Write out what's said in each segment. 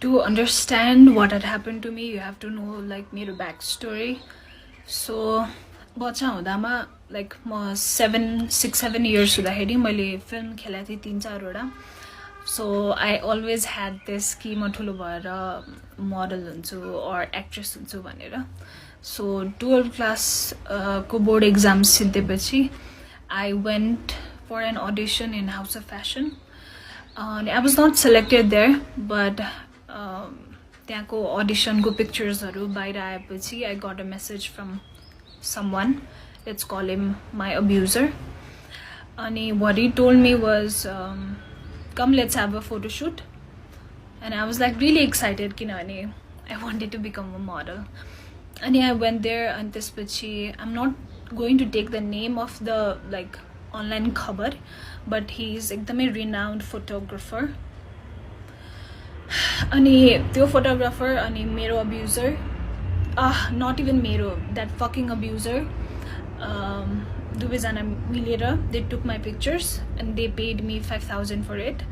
To understand what had happened to me, you have to know like मेरो backstory. So बच्चा हुँदामा like म 6-7 years हुँदाखेरि मैले film खेलेको थिएँ 3-4 So I always had this कि म ठुलो भएर model हुन्छु or actress हुन्छु भनेर. So 12th class को board exams सिद्धिएपछि I went for an audition in House of Fashion. I was not selected there, but त्यहाँको auditionको picturesहरू बाहिर आएपछि I got a message from someone. Let's call him my abuser. And what he told me was, come, let's have a photo shoot. And I was like really excited, kinani I wanted to become a model. And I went there, and त्यसपछि I'm not going to take the name of the like online khabar, but he's एकदमै renowned photographer. अनि त्यो photographer अनि मेरो abuser, not even मेरो, that fucking abuser, दुवैजना मिलेर they took my pictures and they paid me 5,000 for it.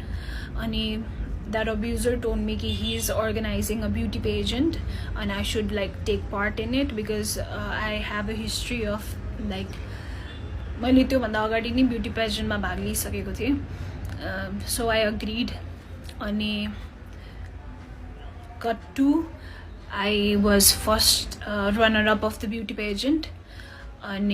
अनि that abuser told me कि he is organizing a beauty pageant and I should like take part in it because I have a history of like मैले त्यो भन्दा अगाडि नै beauty पेजेन्टमा भाग लिइसकेको थिएँ. So I agreed. अनि cut to I was first runner up of the beauty pageant. And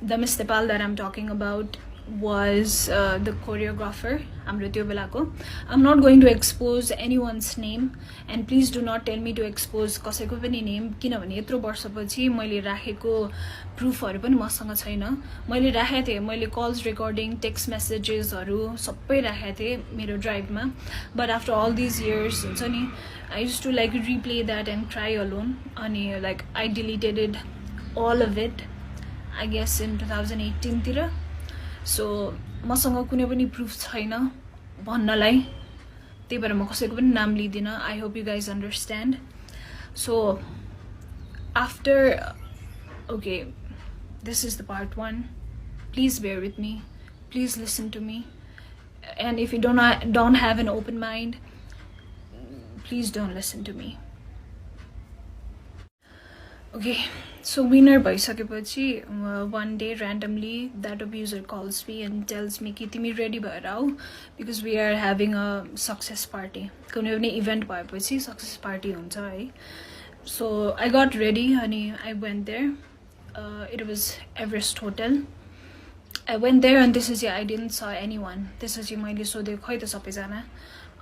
the Miss Nepal that I'm talking about was the choreographer. I'm not going to expose anyone's name, and please do not tell me to expose कसैको पनि name किनभने यत्रो वर्षपछि मैले राखेको प्रुफहरु पनि मसँग छैन. मैले राखेको थिएँ, मैले कल्स रेकर्डिङ, टेक्स्ट मेसेजेसहरु सबै राखेको थिएँ मेरो ड्राइभमा. But after all these years, हुन्छ नि, I used to like replay that and cry alone. अनि like I deleted it, all of it, I guess in 2018 तिर. So मसँग कुनै पनि प्रुफ छैन भन्नलाई, त्यही भएर म कसैको पनि नाम लिदिन. I hope you guys understand. So after, okay, this is the part 1. Please bear with me, please listen to me, and if you don't have an open mind, please don't listen to me. Okay, so winner भइसकेपछि one day randomly that abuser calls me and tells me कि तिमी ready भएर आऊ because we are having a success party. कुनै पनि event भएपछि success party हुन्छ है. So I got ready and I went there. It was Everest Hotel. I went there and I didn't saw anyone. मैले सोधेँ खै त सबैजना.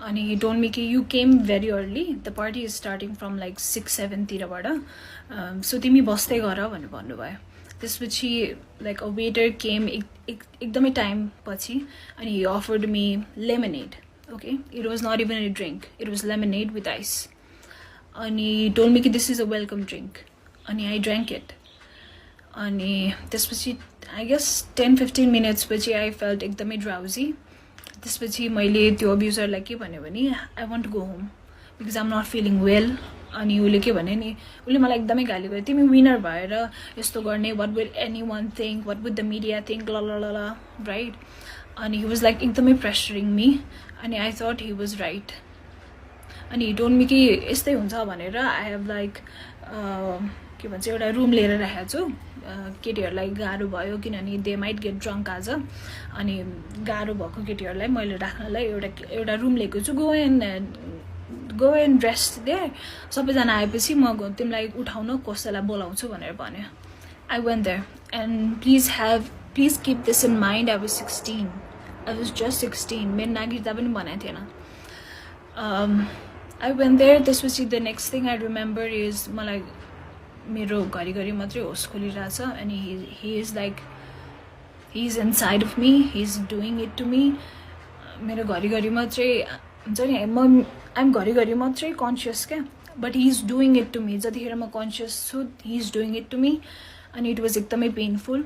And he told me कि you came very early. The party is starting from like 6-7 तिरबाट. So तिमी बस्दै गर भनेर भन्नुभयो. त्यसपछि like a waiter came एकदमै टाइम पछि and he offered me lemonade. Okay, it was not even a drink. It was lemonade with ice. And he told me कि this is a welcome drink. And I drank it. And त्यसपछि I guess 10-15 minutes पछि I felt एकदमै drowsy. त्यसपछि मैले त्यो अब्युजरलाई के भन्यो भने I want to go home because I'm not feeling well. अनि उले के भने नि, उले मलाई एकदमै गाली गर्यो, तिमी विनर भएर यस्तो गर्ने, what will anyone think, what would the media think, la la la la, right? And he was like एकदमै pressuring me. And I thought he was right. And he told me कि यस्तै हुन्छ भनेर. I have like के भन्छ एउटा room लिएर राखेको छु. केटीहरुलाई गाह्रो भयो किनभने they might get drunk आज. अनि गाह्रो भएको केटीहरुलाई मैले राख्नलाई एउटा रुम लिएको छु. Go and rest there. सबैजना आएपछि म तिमीलाई उठाउन कसैलाई बोलाउँछु भनेर भन्यो. I went there and please keep this in mind. I was 16. I was just 16. मेरो नागरिकता पनि बनाएको थिएन. I went there. त्यसपछि the next thing I remember is मलाई मेरो घरिघरि मात्रै होस खोलिरहेछ and he is like he's inside of me, he's doing it to me. मेरो घरिघरि मात्रै हुन्छ नि, I'm घरिघरि मात्रै कन्सियस क्या, but he's doing it to me. जतिखेर म कन्सियस छु he's doing it to me and it was एकदमै painful.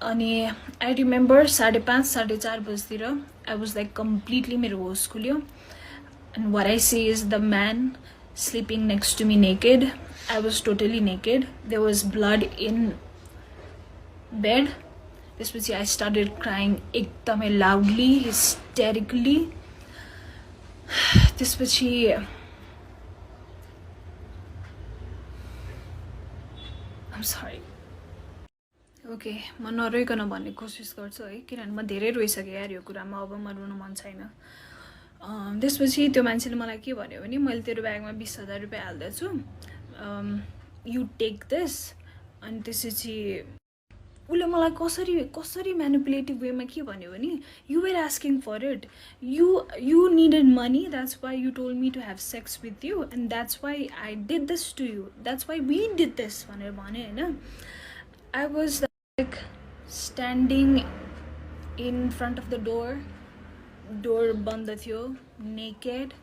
अनि I remember 5:30-4:30 बजेतिर I was like completely मेरो होस खुल्यो. And what I see is the man sleeping next to me naked. I was totally naked. There was blood in bed. त्यसपछि I started crying एकदमै loudly, hysterically. त्यसपछि sorry okay म नरोइकन भन्ने कोसिस गर्छु है किनभने म धेरै रोइसकेँ यार यो कुरामा अब म रुनु मन छैन त्यसपछि त्यो मान्छेले मलाई के भन्यो भने मैले तेरो ब्यागमा 20,000 रुपियाँ हाल्दैछु यु टेक दिस अनि त्यसपछि उसले मलाई कसरी कसरी म्यानिपुलेटिभ वेमा के भन्यो भने you were asking for it you needed money that's why you told me to have sex with you and that's why I did this to you that's why we did this भनेर भन्यो होइन I was like standing in front of the door बन्द थियो naked.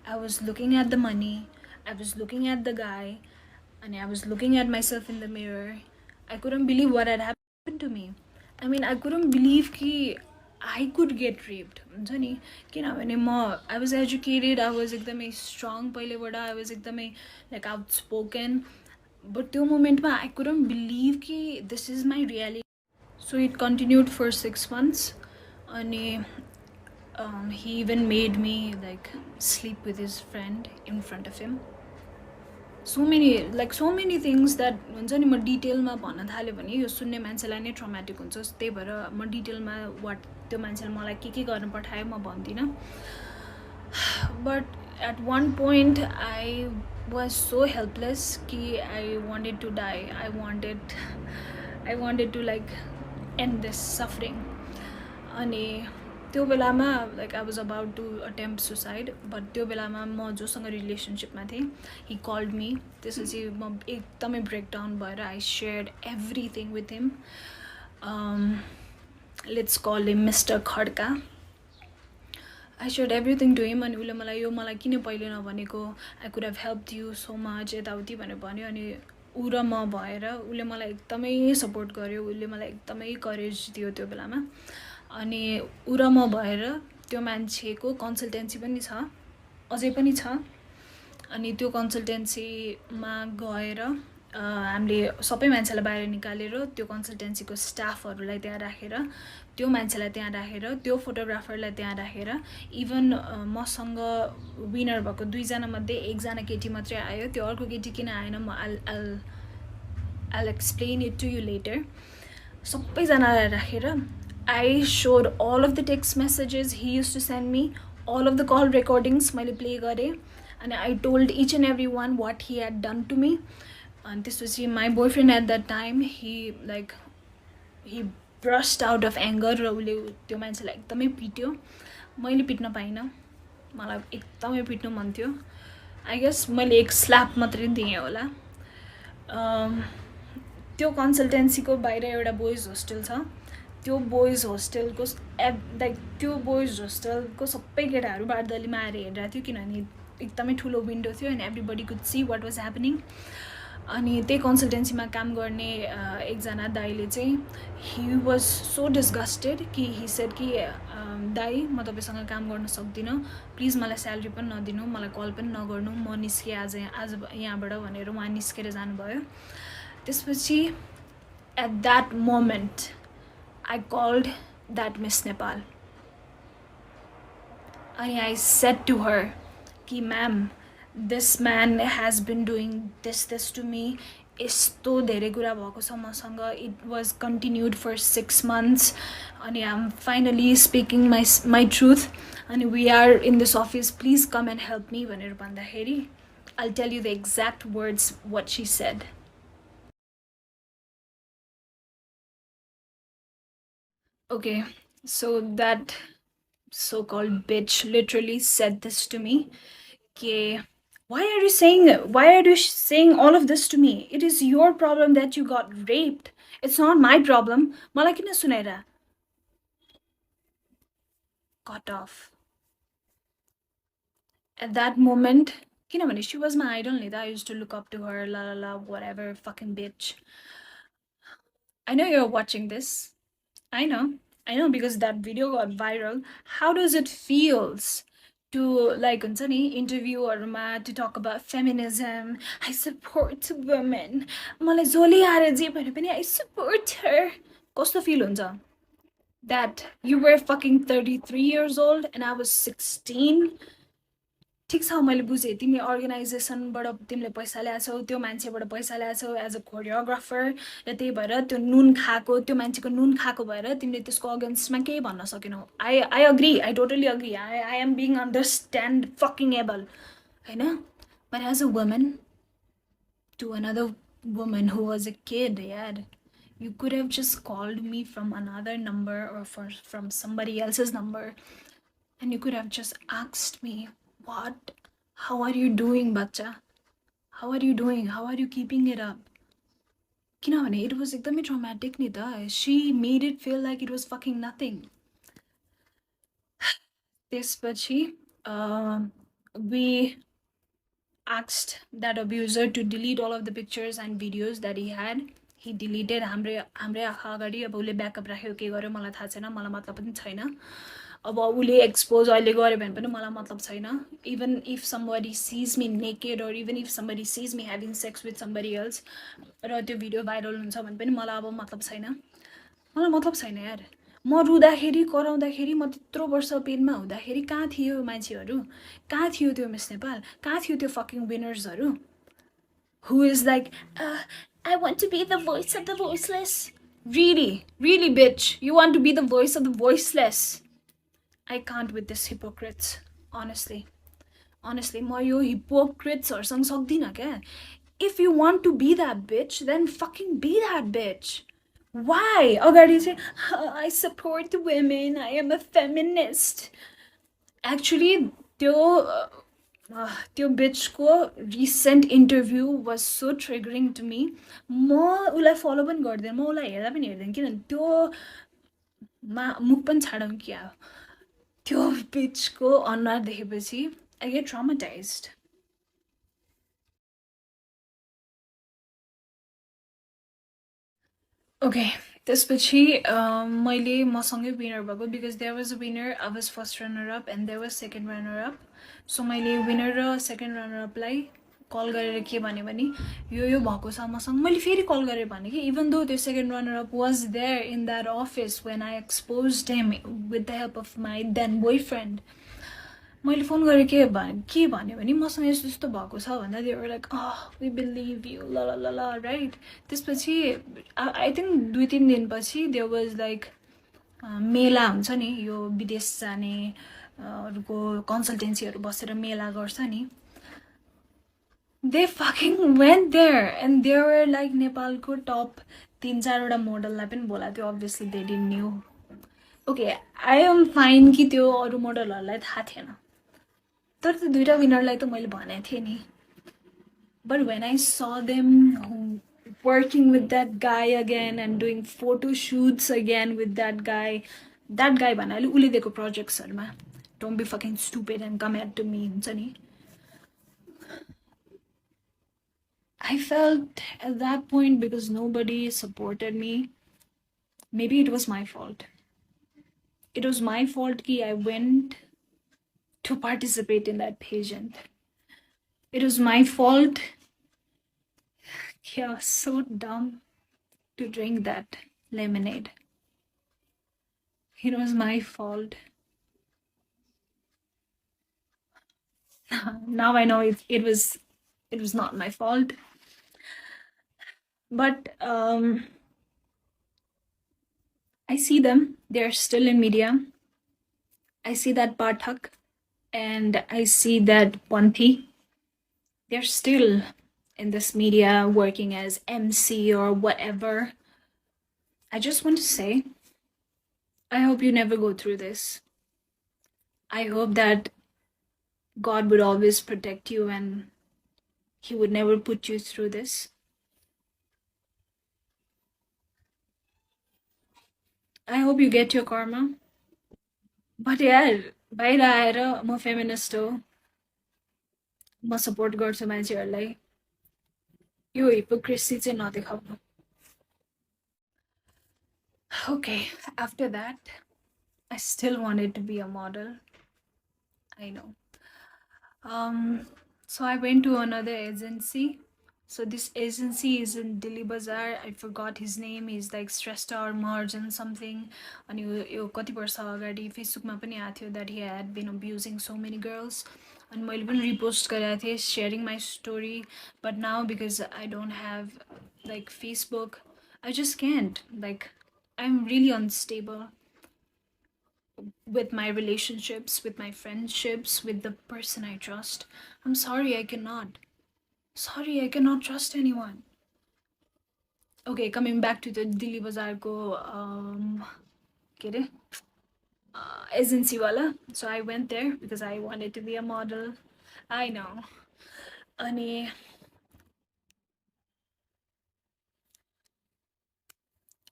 I was looking at the money. I was looking at the guy. And I was looking at myself in the mirror. I couldn't believe what had happened to me. I mean, I couldn't believe that I could get raped. I was educated. I was एकदमै strong पहिलेबाट. I was एकदमै like outspoken. But त्यो moment I couldn't believe that this is my reality. So it continued for 6 months. And he even made me like sleep with his friend in front of him. So many things that हुन्छ नि म डिटेलमा भन्न थाल्यो भने यो सुन्ने मान्छेलाई नै ट्रमेटिक हुन्छ त्यही भएर म डिटेलमा वाट त्यो मान्छेले मलाई के गर्न पठायो म भन्दिनँ but at one point I was so helpless कि I wanted to die I wanted to like end this suffering अनि त्यो बेलामा like I was about to attempt suicide but त्यो बेलामा म जोसँग रिलेसनसिपमा थिएँ ही कल्ड मी त्यसपछि म एकदमै ब्रेकडाउन भएर I shared everything with him let's call him Mister Khadka I shared everything to him अनि उसले मलाई किन पहिले नभनेको I could have help you so much यताउति भनेर भन्यो अनि ऊ र म भएर उसले मलाई एकदमै सपोर्ट गर्यो उसले मलाई एकदमै करेज दियो त्यो बेलामा अनि ऊ र म भएर त्यो मान्छेको कन्सल्टेन्सी पनि छ अझै पनि छ अनि त्यो कन्सल्टेन्सीमा गएर हामीले सबै मान्छेलाई बाहिर निकालेर त्यो कन्सल्टेन्सीको स्टाफहरूलाई त्यहाँ राखेर त्यो मान्छेलाई त्यहाँ राखेर त्यो फोटोग्राफरलाई त्यहाँ राखेर इभन मसँग विनर भएको 2 जना मध्ये 1 जना केटी मात्रै आयो त्यो अर्को केटी किन आएन म I'll explain it to you later सबैजनालाई राखेर I showed all of the text messages he used to send me, all of the call recordings मैले play गरेँ and I told each and every one what he had done to me. And this was my boyfriend at that time. He burst out of anger र उसले त्यो मान्छेलाई एकदमै पिट्यो मैले पिट्न पाइनँ मलाई एकदमै पिट्नु मन थियो आई गेस मैले एक स्ल्याप मात्रै दिएँ होला त्यो कन्सल्टेन्सीको बाहिर एउटा बोइज होस्टेल छ त्यो बोइज होस्टेलको लाइक त्यो बोइज होस्टेलको सबै केटाहरू बारदलीमा आएर हेरिरहेको थियो किनभने एकदमै ठुलो विन्डो थियो and everybody could see what was happening अनि त्यही कन्सल्टेन्सीमा काम गर्ने एकजना दाइले चाहिँ ही वाज सो डिस्गस्टेड कि ही सेड कि दाइ म तपाईँसँग काम गर्न सक्दिनँ प्लिज मलाई स्यालेरी पनि नदिनु मलाई कल पनि नगर्नु म निस्केँ आज यहाँबाट भनेर उहाँ निस्केर जानुभयो त्यसपछि at that moment I called that Miss Nepal and I said to her ki ma'am this man has been doing this to me यस्तो धेरै कुरा भएको छ मसँग it was continued for 6 months and I'm finally speaking my truth and we are in this office please come and help me भनेर भन्दाखेरि I'll tell you the exact words what she said Okay, so that so-called bitch literally said this to me. Why are you saying all of this to me? It is your problem that you got raped. It's not my problem. Malai kina sunaira? Got off. At that moment, kinabhane she was my idol nida. I used to look up to her, la la la, whatever, fucking bitch. I know you're watching this. I know because that video got viral. How does it feels to like interview or to talk about feminism? I support women. Malai zoli aare je bhane pani I support her. Kasto feel huncha? That you were fucking 33 years old and I was 16. ठिक छ मैले बुझेँ तिमी अर्गनाइजेसनबाट तिमीले पैसा ल्याएछौ त्यो मान्छेबाट पैसा ल्याएछौ एज अ कोरियोग्राफर र त्यही भएर त्यो नुन खाएको त्यो मान्छेको नुन खाएको भएर तिमीले त्यसको अगेन्स्टमा केही भन्न सकेनौ I agree I totally agree I am being understand fucking able होइन but as a woman to another woman who was a kid, yeah. You could have just called me from another number or from somebody else's number and you could have just asked me, what? How are you doing, bacha? How are you doing? How are you keeping it up? किनभने it was एकदमै traumatic नि त. She made it feel like it was fucking nothing. त्यसपछि we asked that abuser to delete all of the pictures and videos that he had. He deleted हाम्रै आँखा अगाडि अब उसले ब्याकअप राख्यो के गर्यो मलाई थाहा छैन मलाई मतलब पनि छैन अब उसले एक्सपोज अहिले गर्यो भने पनि मलाई मतलब छैन even if somebody sees me naked or even if somebody sees me having sex with somebody else र त्यो भिडियो भाइरल हुन्छ भने पनि मलाई अब मतलब छैन मलाई मतलब छैन यार म रुँदाखेरि कराउँदाखेरि म त्यत्रो वर्ष पेनमा हुँदाखेरि कहाँ थियो मान्छेहरू कहाँ थियो त्यो मिस नेपाल कहाँ थियो त्यो fucking विनर्सहरू who is like I want to be the voice of the voiceless really bitch you want to be the voice of the voiceless I can't with this hypocrites honestly म यो hypocrites सक्दिनँ क्या if you want to be that bitch then fucking be that bitch why अगाडि चाहिँ I support women I am a feminist actually त्यो bitchको recent interview was so triggering to me म उसलाई follow पनि गर्दैन म उसलाई हेर्दा पनि हेर्दैन किनभने त्यो मुख पनि छाडौँ क्या त्यो bitchको अनुहार देखेपछि I get traumatized okay त्यसपछि मैले मसँगै विनर भएको because there was a winner I was first runner up and there was second runner up so मैले विनर र सेकेन्ड रनर अपलाई कल गरेर के भने यो भएको छ मसँग मैले फेरि कल गरेर भने कि इभन दो त्यो second runner up was there in that office when I exposed him with the help of my then boyfriend मैले फोन गरेर के भन्यो भने मसँग यस्तो यस्तो भएको छ भन्दा they were like we believe you ल ल ल राइट त्यसपछि आई थिङ्क 2-3 दिनपछि देयर वाज लाइक मेला हुन्छ नि यो विदेश जाने अरूको कन्सल्टेन्सीहरू बसेर मेला गर्छ नि they fucking went there and they were like नेपालको टप 3-4 मोडललाई पनि बोलाएको थियो obviously they didn't knew okay I am fine कि त्यो अरू मोडलहरूलाई थाहा थिएन तर त्यो दुईटा विनरलाई त मैले भनेको थिएँ नि but when I saw them working with that guy again and doing photo shoots again with that guy भन्नाले उसले दिएको प्रोजेक्ट्सहरुमा don't be fucking stupid and come at to me हुन्छ नि I felt at that point because nobody supported me maybe it was my fault कि I went to participate in that pageant it was my fault yeah so dumb to drink that lemonade it was my fault now I know it was not my fault but I see them they're still in media I see that Pathak and I see that Panthi they're still in this media working as MC or whatever I just want to say I hope you never go through this I hope that God would always protect you and he would never put you through this I hope you get your karma but यार बाहिर आएर म feminist हो म support गर्छु मान्छेहरूलाई यो hypocrisy चाहिँ नदेखाउनु okay after that I still wanted to be a model I know so I went to another agency so this agency is in Delhi Bazaar I forgot his name he's like Shrestha or Marjan something अनि यो कति वर्ष अगाडि फेसबुकमा पनि आएको थियो that he had been abusing so many girls and मैले पनि repost गरेको थिएँ sharing my story, but now because I don't have like Facebook, I just can't. Like, I'm really unstable with my relationships, with my friendships, with the person I trust. I'm sorry, I cannot. Sorry, I cannot trust anyone. Okay, coming back to the Delhi Bazaar ko agency wala. So I went there because I wanted to be a model. I know. Ani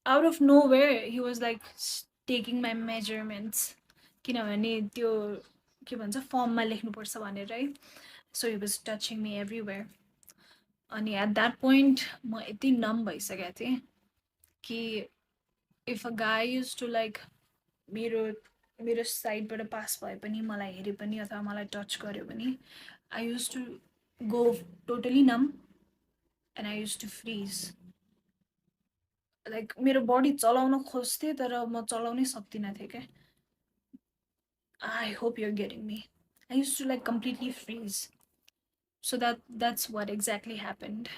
out of nowhere he was like taking my measurements. किनभने त्यो के भन्छ फर्ममा लेख्नुपर्छ भनेर है. So he was touching me everywhere. अनि at that point म यति numb भइसकेको थिएँ कि if a guy used to like मेरो मेरो साइडबाट पास भए पनि मलाई हेरे पनि अथवा मलाई टच गर्यो भने I used to go totally numb and I used to freeze. Like मेरो body चलाउन खोज्थे तर म चलाउनै सक्दिनँ थिएँ क्या. I hope you're getting me. I used to like completely freeze. So that's what exactly happened.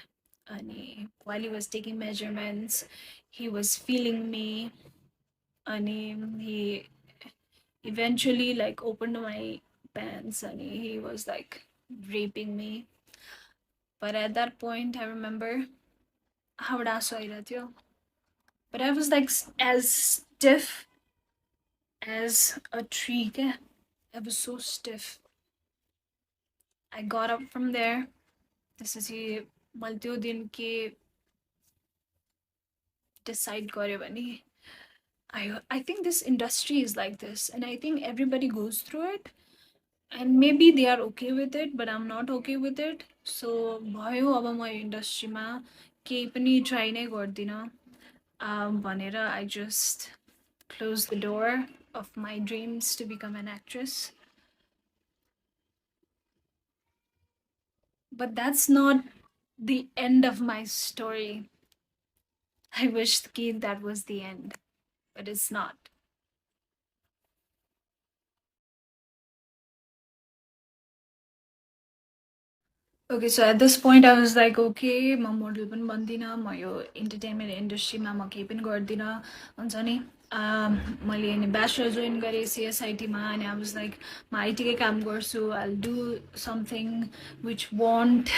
And while he was taking measurements, he was feeling me. And he eventually like opened my pants and he was like raping me. But at that point, I remember how but I was like as stiff as a tree. I was so stiff. I got up from there. This is मैले त्यो दिन के decide गर्यो भने I think this industry is like this and I think everybody goes through it and maybe they are okay with it but I'm not okay with it. So भयो अब म इन्डस्ट्रीमा केही पनि ट्राई नै गर्दिनँ भनेर I just closed the door of my dreams to become an actress. But that's not the end of my story. I wish that was the end, but it's not. Okay, so at this point I was like, okay, म model पनि बन्दिनँ, म यो entertainment इन्डस्ट्रीमा म केही पनि गर्दिनँ हुन्छ नि. मैले अनि ब्याचलर जोइन गरेँ सिएसआइटीमा अनि आई वाज लाइक म आइटीकै काम गर्छु. I'll do something which won't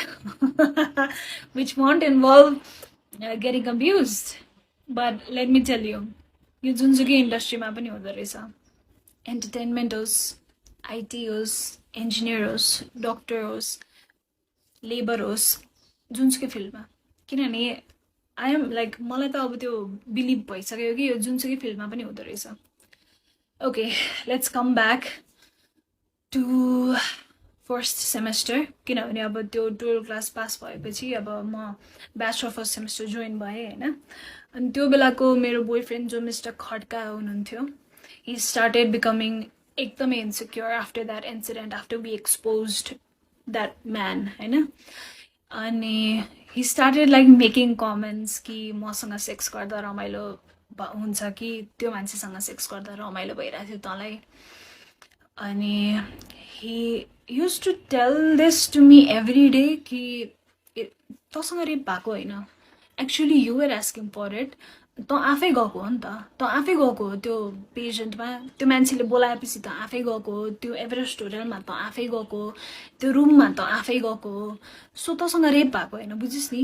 which won't involve getting abused. But let me tell you, यो जुनसुकै इन्डस्ट्रीमा पनि हुँदो रहेछ. एन्टरटेनमेन्ट होस्, आइटी होस्, इन्जिनियर होस्, डक्टर होस्, लेबर होस्, जुनसुकै फिल्डमा. किनभने आई एम लाइक मलाई त अब त्यो बिलिभ भइसक्यो कि यो जुनसुकै फिल्डमा पनि हुँदो रहेछ. Okay, let's come back to first semester. किनभने अब त्यो 12 क्लास पास भएपछि अब म ब्याचलर फर्स्ट सेमेस्टर जोइन भएँ होइन. अनि त्यो बेलाको मेरो बोयफ्रेन्ड जो मिस्टर खड्का हुनुहुन्थ्यो, he started becoming एकदमै insecure after that incident, after we exposed that man, होइन. अनि he started like making comments कि मसँग सेक्स गर्दा रमाइलो हुन्छ कि त्यो मान्छेसँग सेक्स गर्दा रमाइलो भइरहेको थियो तँलाई. अनि he used to tell this to me every day कि तँसँग रेप भएको होइन, actually you were asking for it. तँ आफै गएको हो नि त, तँ आफै गएको हो त्यो पेजेन्टमा, त्यो मान्छेले बोलाएपछि त आफै गएको हो, त्यो एभरेस्ट होटलमा त आफै गएको हो, त्यो रुममा त आफै गएको हो. सो तँसँग रेप भएको होइन, बुझिस् नि.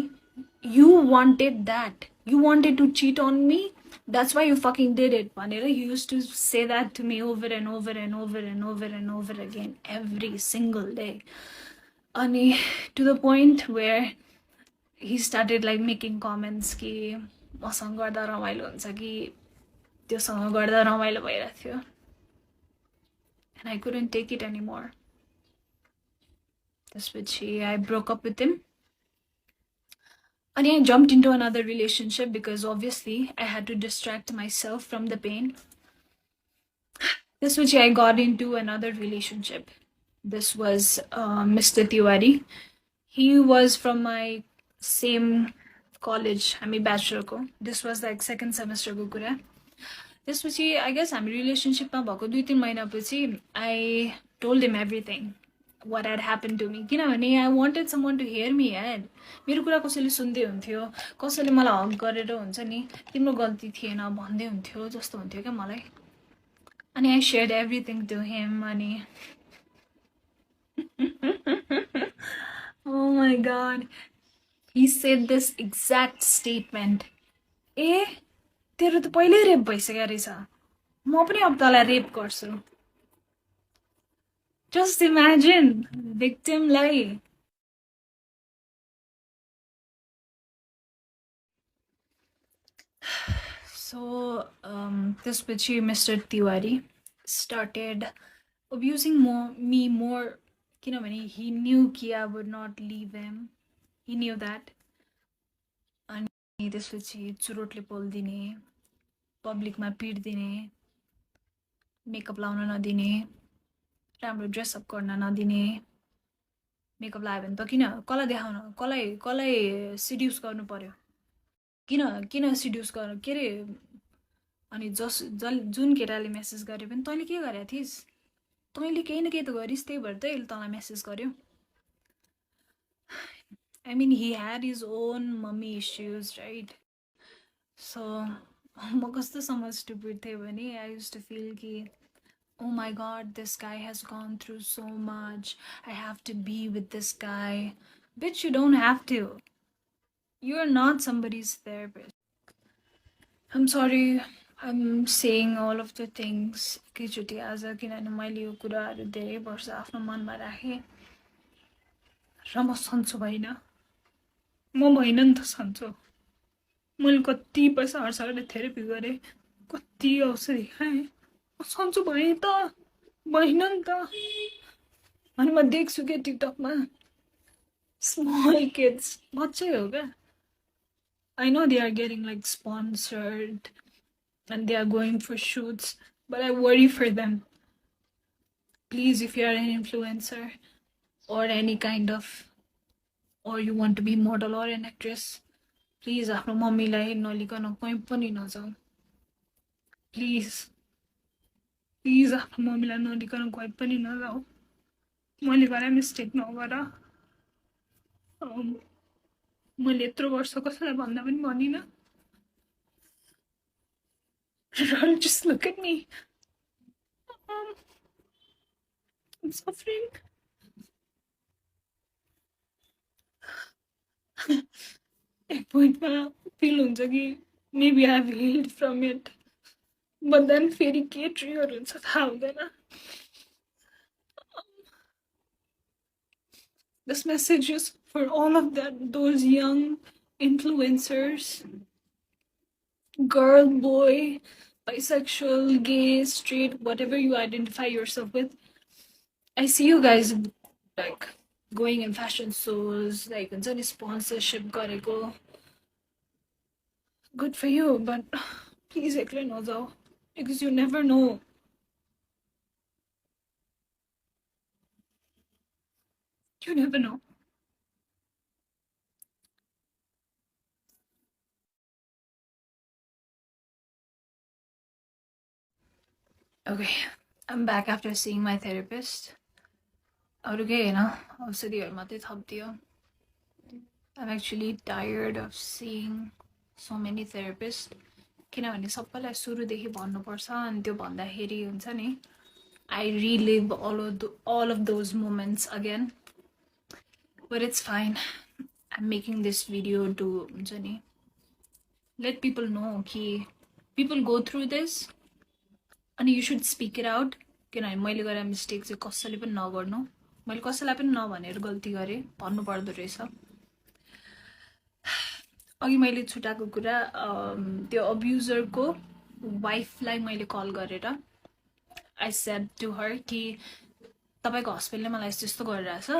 You wanted that, you wanted to cheat on me, that's why you fucking did it भनेर he used to say that to me over and over and over and over and over again every single day. अनि to the point where he started like making comments कि मसँग गर्दा रमाइलो हुन्छ कि त्योसँग गर्दा रमाइलो भइरहेको थियो. And I couldn't take it anymore. त्यसपछि I broke up with him. And I jumped into another relationship because obviously I had to distract myself from the pain. त्यसपछि I got into another relationship. This was Mr. Tiwari. He was from my same college, हामी ब्याचलरको. This was like second सेमेस्टरको कुरा. त्यसपछि I guess हामी रिलेसनसिपमा भएको 2-3 महिनापछि I told him everything. what had happened to me. किनभने I wanted someone to hear me यार. मेरो कुरा कसैले सुन्दै हुन्थ्यो, कसैले मलाई हग गरेर हुन्छ नि तिम्रो गल्ती थिएन भन्दै हुन्थ्यो जस्तो हुन्थ्यो क्या मलाई. अनि I shared everything to him अनि oh my god, he said this exact statement. ए तेरो त पहिल्यै रेप भइसक्यो रहेछ, म पनि अब तँलाई रेप गर्छु. Just imagine, victim लाई. So, त्यसपछि Mr. Tiwari started abusing me more. किनभने he knew कि I would not leave him. He knew that. अनि त्यसपछि चुरोटले पोल्दिने, पब्लिकमा पिट्दिने, मेकअप लाउन नदिने, राम्रो ड्रेसअप गर्न नदिने. मेकअप लगायो भने त किन कसलाई देखाउन, कसलाई सिड्युस गर्नु पर्यो, किन सिड्युस गर्नु के अरे. अनि जुन केटाले मेसेज गरे पनि तैँले के गरेका थिइस्, तैँले केही न केही त गरिस्, त्यही भएर त यसले तँलाई मेसेज गर्यो. I mean, he had his own mummy issues, right? So, म कस्तोसम्म stupid थिएँ भने I used to feel कि oh my god, this guy has gone through so much. I have to be with this guy. Bitch, you don't have to. You are not somebody's therapist. I'm sorry, I'm saying all of the things एकैचोटि आज, किनभने मैले यो कुराहरू धेरै वर्ष आफ्नो मनमा राखेँ र म सन्चो भइन. म भइन नि त सन्चो. मैले कति पैसा खर्च गरेर थेरेपी गरेँ, कति औषधि खाएँ, म सन्चो भएँ त भइन नि त. अनि म देख्छु क्या टिकटकमा स्मल किड्स, बच्चै हो क्या. I know they are getting like sponsored and they are going for shoots, but I worry for them. Please, if you are an influencer or any kind of, or you want to be model or an actress, please आफ्नो मम्मीलाई नलिकन कहीँ पनि नजाऊ. Please आफ्नो मम्मीलाई नलिकन कहीँ पनि नजाऊ. मैले गरे मिस्टेक नगर. मैले यत्रो वर्ष कसैलाई भन्दा पनि भनिनँ. Just look at me. I'm suffering. एक पोइन्टमा फिल हुन्छ कि maybe I've healed from it, but then फेरि के ट्रिगर हुन्छ थाहा हुँदैन. This message is for all of those young influencers, girl, boy, bisexual, gay, straight, whatever you identify yourself with. I see you guys like going in fashion shows, like हुन्छ sponsorship गरेको. Good for you, but please एक्लै नजाऊ, because you never know. You never know. Okay, I'm back after seeing my therapist. अरू केही होइन, औषधिहरू मात्रै थपिदियो. I'm actually tired of seeing so many therapists. किनभने सबैलाई सुरुदेखि भन्नुपर्छ अनि त्यो भन्दाखेरि हुन्छ नि I relive all of those moments again. But it's fine. I'm making this video to हुन्छ नि let people know कि people go through this and you should speak it out. किनभने मैले गरेर मिस्टेक चाहिँ कसैले पनि नगर्नु. मैले कसैलाई पनि नभनेर गल्ती गरेँ, भन्नु पर्दो रहेछ. अघि मैले छुटाएको कुरा, त्यो अब्युजरको वाइफलाई मैले कल गरेर I said to her कि तपाईको हस्बेन्डले मलाई यस्तो गरिरहेछ,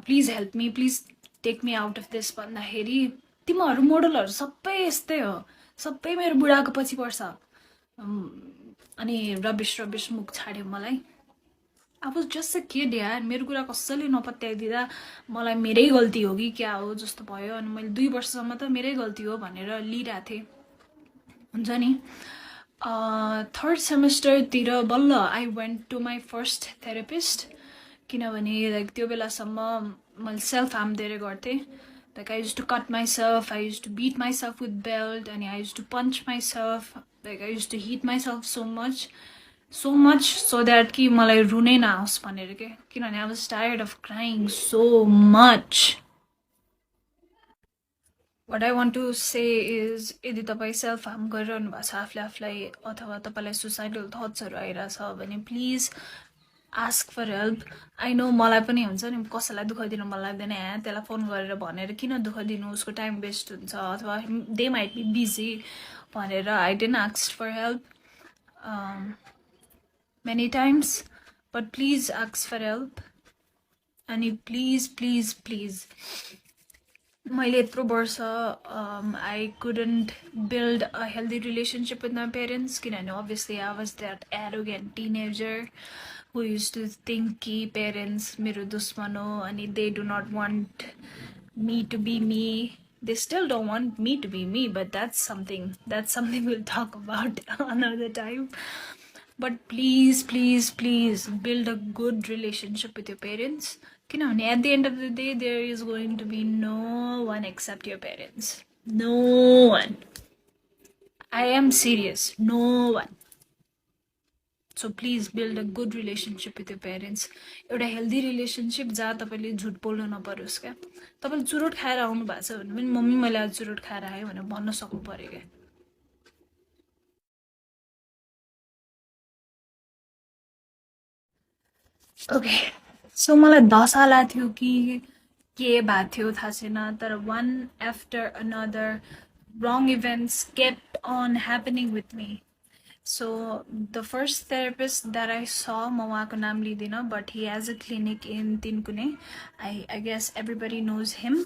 please help me, please take me out of this भन्दाखेरि तिमीहरू मोडलहरू सबै यस्तै हो, सबै मेरो बुढाको पछि पर्छ. अनि रबिश मुख छाड्यो मलाई. I was just a kid यार, मेरो कुरा कसैले नपत्याइदिँदा मलाई मेरै गल्ती हो कि क्या हो जस्तो भयो. अनि मैले 2 वर्षसम्म त मेरै गल्ती हो भनेर लिइरहेको थिएँ. हुन्छ नि थर्ड सेमेस्टरतिर बल्ल I went to my first therapist. किनभने लाइक त्यो बेलासम्म मैले सेल्फ हार्म धेरै गर्थेँ like I use to cut myself I use to beat myself with belt अनि I use to punch myself like I use to hit myself so much so that कि मलाई रुनै नआओस् भनेर के किनभने I was tired of crying so much what I want to say is यदि तपाईँ सेल्फ हार्म गरिरहनु भएको छ आफूले आफूलाई अथवा तपाईँलाई सुसाइडल थट्सहरू आइरहेछ भने please ask for help I know मलाई पनि हुन्छ नि कसैलाई दुःख दिनु मन लाग्दैन त्यसलाई फोन गरेर भनेर किन दुःख दिनु उसको टाइम वेस्ट हुन्छ अथवा दे माइट बी बिजी भनेर I didn't ask for help many times but please ask for help अनि प्लिज प्लिज प्लिज मैले यत्रो वर्ष I couldn't build a healthy relationship with my parents किनभने obviously I was that arrogant teenager who used to think कि parents मेरो दुश्मन हो अनि they do not want me to be me. They still don't want me to be me, but that's something we'll talk about another time. But please, please, please build a good relationship with your parents. किनभने at the end of the day, there is going to be no one except your parents. No one. I am serious. No one. So please build a good relationship with your parents. एउटा healthy relationship जहाँ तपाईँले झुट बोल्नु नपरोस् क्या तपाईँले चुरोट खाएर आउनु भएको छ भने पनि मम्मी मैले आज चुरोट खाएर आएँ भनेर भन्न सक्नु पर्यो क्या ओके सो मलाई दशा लाग्थ्यो थियो कि के भएको थियो थाहा छैन तर one after another wrong events kept on happening with me. So the first therapist that I saw, Mawako naam lidina, but he has a clinic in Tinkune. I guess everybody knows him.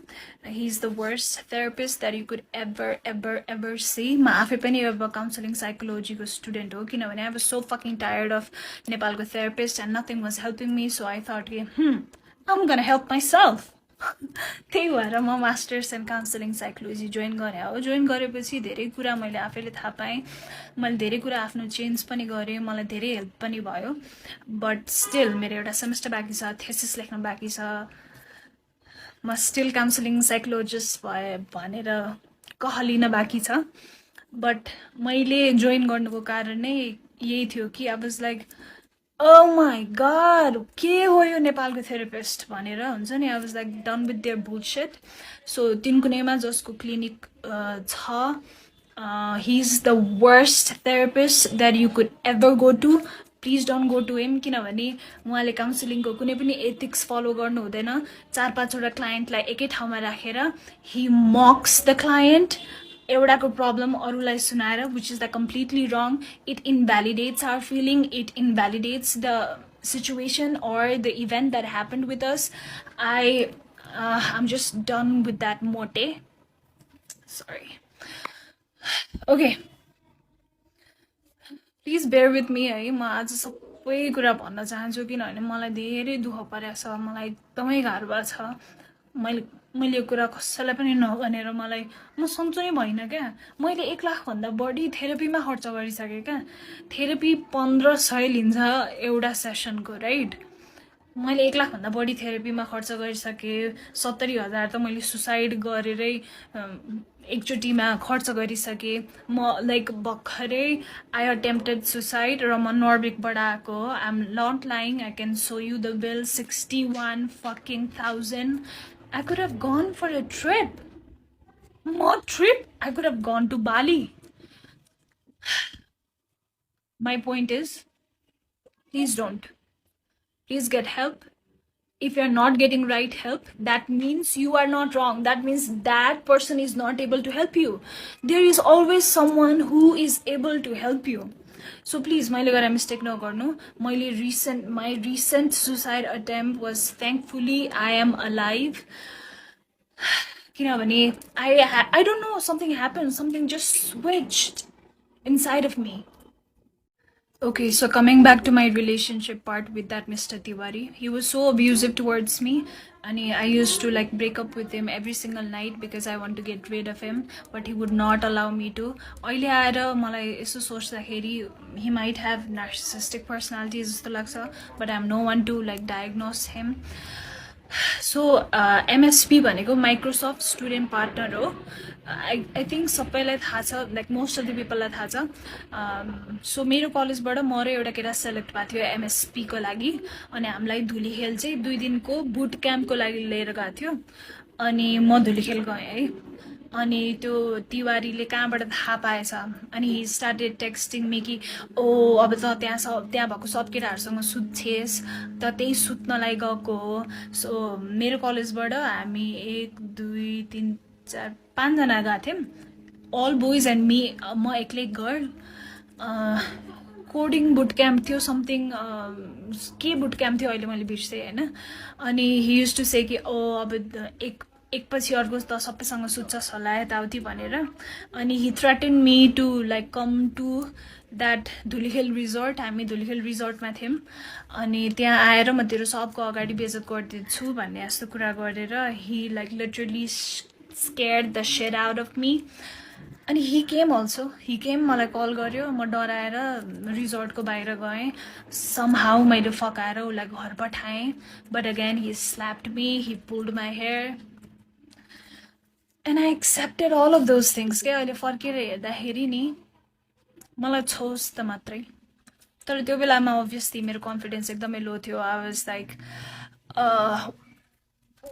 He's the worst therapist that you could ever see. Ma afe pani eba counseling psychology ko student ho kinabhane I was so fucking tired of Nepal ko therapist and nothing was helping me, so I thought I'm gonna help myself. त्यही भएर म masters in counselling psychology join गरेँ हो join गरेपछि धेरै कुरा मैले आफैले थाहा पाएँ मैले धेरै कुरा आफ्नो चेन्ज पनि गरेँ मलाई धेरै हेल्प पनि भयो बट स्टिल मेरो एउटा सेमेस्टर बाँकी छ थेसिस लेख्न बाँकी छ म स्टिल काउन्सिलिङ साइकोलोजिस्ट भए भनेर कहलिन बाँकी छ बट मैले जोइन गर्नुको कारण नै यही थियो कि I was like oh my god के हो यो नेपालको थेरापिस्ट भनेर हुन्छ नि I was like done with their bullshit so तिनकुनेमा जसको क्लिनिक छ he is the worst therapist that you could ever go to. Please don't go to him किनभने उहाँले काउन्सिलिङको कुनै पनि एथिक्स फलो गर्नु हुँदैन 4-5 वटा क्लाइन्टलाई एकै ठाउँमा राखेर he mocks the client एउटाको प्रब्लम अरूलाई सुनाएर which is the completely wrong. It invalidates our feeling. It invalidates the situation or the event that happened with us. I'm just done with that mote. Sorry. Okay. Please bear with me है म आज सबै कुरा भन्न चाहन्छु किनभने मलाई धेरै दुःख परेको छ मलाई एकदमै गाह्रो भएको छ मैले यो कुरा कसैलाई पनि नभनेर मलाई म सन्चो नै भइन क्या मैले 1 लाख भन्दा बढी थेरापीमा खर्च गरिसकेँ क्या थेरापी 1500 लिन्छ एउटा सेसनको राइट मैले 1 लाख भन्दा बढी थेरापीमा खर्च गरिसकेँ 70,000 त मैले सुसाइड गरेरै एकचोटिमा खर्च गरिसकेँ म लाइक भर्खरै आई अटेम्प्टेड सुसाइड र म नर्बिकबाट आएको I am not lying I can show you the bill 61 fucking thousand. I could have gone for a trip. More trip? I could have gone to Bali. My point is, please don't. Please get help. If you're not getting right help, that means you are not wrong. That means that person is not able to help you. There is always someone who is able to help you. So please, मैले गरेर mistake नगर्नु my recent suicide attempt was thankfully I am alive किनभने I don't know something happened something just switched inside of me Okay, so coming back to my relationship part with that Mr. Tiwari, he was so abusive towards me, and I used to like break up with him every single night because I want to get rid of him, but he would not allow me to. अहिले आएर मलाई यसो सोच्दाखेरि he might have narcissistic personality जस्तो लाग्छ, but I'm no one to like diagnose him. So MSP भनेको Microsoft student partner हो. I think सबैलाई थाहा छ, लाइक मोस्ट अफ द पिपललाई थाहा छ. सो मेरो कलेजबाट म र एउटा केटा सेलेक्ट भएको थियो एमएसपीको लागि, अनि हामीलाई धुलीखेल चाहिँ 2 दिनको बुट क्याम्पको लागि लिएर गएको थियो. अनि म धुलीखेल गएँ है. अनि त्यो तिवारीले कहाँबाट थाहा पाएछ, अनि हि स्टार्टेड टेक्स्टिङ मी कि ओ अब त त्यहाँ भएको सब केटाहरूसँग सुत्छेस् त, त्यही सुत्नलाई गएको हो. सो मेरो कलेजबाट हामी 1 2 3 4 5 जना गएको थियौँ, अल बोइज एन्ड मी, म एक्लै गर्ल. कोडिङ बुट क्याम्प थियो समथिङ, के बुट क्याम्प थियो अहिले मैले बिर्सेँ होइन. अनि हि युज टु से कि ओ अब एकपछि अर्को त सबैसँग सुत्छस् होला यताउति भनेर. अनि he threaten me to like come to that Dhulikhel resort. हामी धुलीखेल रिजोर्टमा थियौँ, अनि त्यहाँ आएर म तेरो सबको अगाडि बेइज्जत गरिदिन्छु भन्ने जस्तो कुरा गरेर he like literally scared the shit out of me. अनि हि केम मलाई कल गर्यो, म डराएर रिजोर्टको बाहिर गएँ. समहाउ मैले फकाएर उसलाई घर पठाएँ, but again he slapped me, he pulled my hair, and I accepted all of those things. क्या अहिले फर्केर हेर्दाखेरि नि मलाई छोस् त मात्रै. तर त्यो बेलामा अभियसली मेरो कन्फिडेन्स एकदमै लो थियो. I was like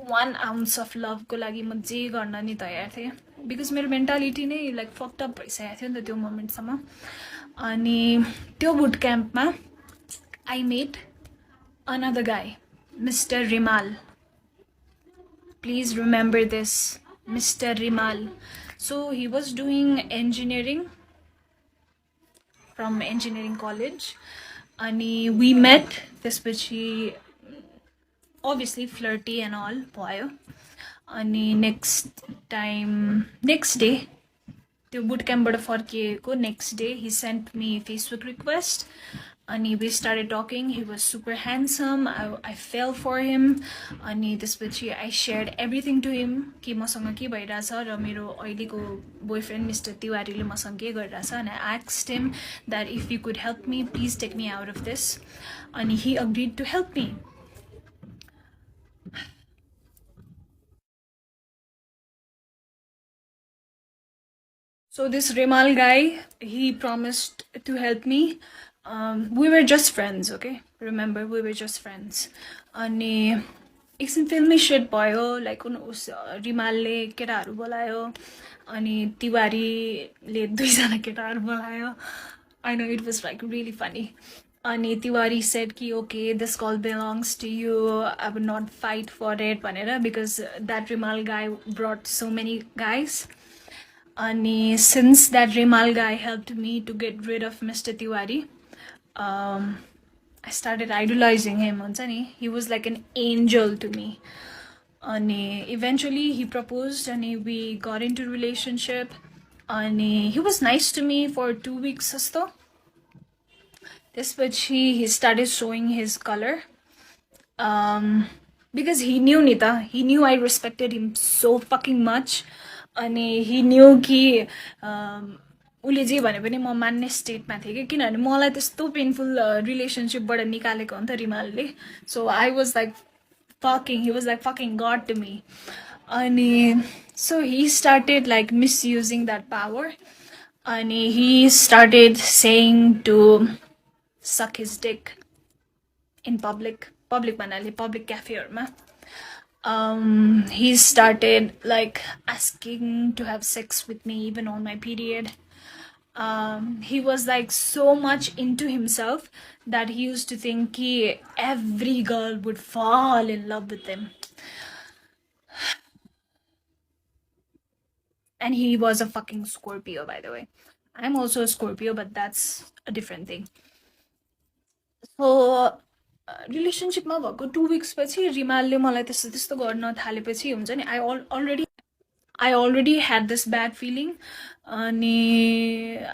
1 ounce of लभको लागि म जे गर्न नि तयार थिएँ, बिकज मेरो मेन्टालिटी नै लाइक फक्टअप भइसकेको थियो नि त त्यो मोमेन्टसम्म. अनि त्यो बुट क्याम्पमा आई मेट अनदर गाई, mister Rimal. Please remember this, Mr. Rimal. So he was doing engineering from engineering college, and we met. त्यसपछि obviously flirty and all भयो. अनि next day त्यो बुट क्याम्पबाट फर्किएको next day he sent me Facebook request. अनि we started talking. He was super handsome. I fell for him. अनि त्यसपछि I shared everything to him कि मसँग के भइरहेछ र मेरो अहिलेको बोयफ्रेन्ड मिस्टर तिवारीले मसँग के गरिरहेछ. And I asked him that if you could help me, please take me out of this. अनि he agreed to help me. So this Rimal guy, he promised to help me. We were just friends, okay? Remember, we were just friends. अनि एकछिन फिल्मी set भयो, like उस रिमालले केटाहरू बोलायो, अनि तिवारीले 2 जना केटाहरू बोलायो. I know, it was like really funny. अनि तिवारी said कि okay, this call belongs to you, I would not fight for it भनेर, because that Rimal guy brought so many guys. And since that Rimal guy helped me to get rid of Mr. Tiwari, I started idolizing him. He was like an angel to me. And eventually he proposed, and we got into a relationship. And he was nice to me for 2 weeks asto. त्यसपछि he started showing his color. Because he knew Nita, he knew I respected him so fucking much. अनि he knew कि उसले जे भने पनि म मान्ने स्टेटमा थिएँ कि, किनभने मलाई त्यस्तो पेनफुल रिलेसनसिपबाट निकालेको हो नि त रिमालले. So I was like fucking, he was like fucking God to me. And so he started like misusing that power, and he started saying to suck his dick in public manali, public cafe or ma. He started like asking to have sex with me even on my period. He was like so much into himself that he used to think every girl would fall in love with him. And he was a fucking Scorpio, by the way. I'm also a Scorpio, but that's a different thing. So रिलेसनसिपमा भएको 2 weeks पछि रिमालले मलाई त्यस्तो गर्न थालेपछि हुन्छ नि, I already I already had this bad feeling. And